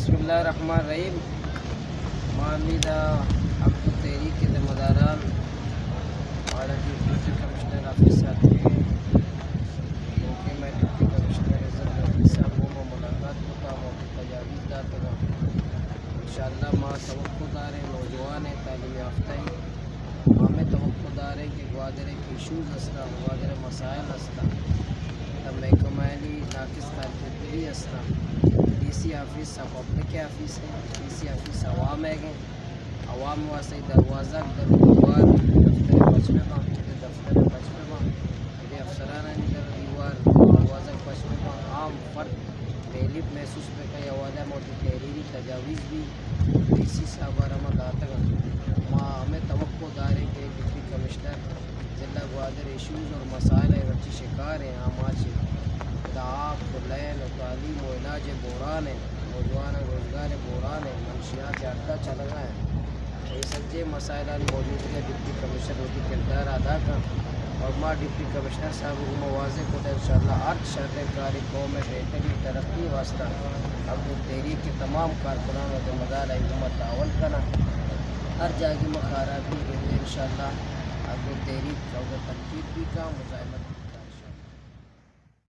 بسم اللہ الرحمن الرحیم. مامی دا عبد تحریک کے ذمہ داران اور ڈپٹی کمشنر آفس آتے ہیں کیونکہ میں ڈپٹی کمشنر عزت صاحب کو ملاقات ہوتا ہوں تجاویز داتا ہوں. انشاءاللہ ماں توقع دار ہے، نوجوان ہے، تعلیم یافتہ ہے. ہمیں توقع دار ہے کہ گوادر کے ایشوز ہستا، گوادر مسائل ہستا، تب محکمہ ناقص کارکردگی ہستا. D C office public office ہے، ڈی سی آفس عوام ہے گئے عوام واسطے دروازہ در دیوار دفتر پچپے ماں دفتر پچپے ماں افسرانہ در دیوار دروازہ پچپے ماں عام فرد تحلیف محسوس پہ کئی حوالہ موٹی تحریری تجاویز بھی ڈی سی صاحب رحمہ داتا ماں ہمیں توقع دار ہے کہ ڈپٹی کمشنر ضلع گوادر ایشوز اور مسائل بچی شکار ہیں. آج آپ لین و تعلیم و علاج بحران ہے، نوجوان روزگار بحران ہے، منشیات اڈا چل رہا ہے. یہ سجے مسائل موجودگی ڈپٹی کمشنر ہوتی کردار ادا کر اور ماں ڈپٹی کمشنر صاحب کو مواضح کو انشاءاللہ ہر شرط کاری قوم میں بہتری ترقی واسطہ عبد تحریک کے تمام کارکنان و ذمہ دار حکومت تعاون کرنا ہر جگہ میں خرابی انشاءاللہ عبد تحریک کا تنقید بھی کا مزاحمت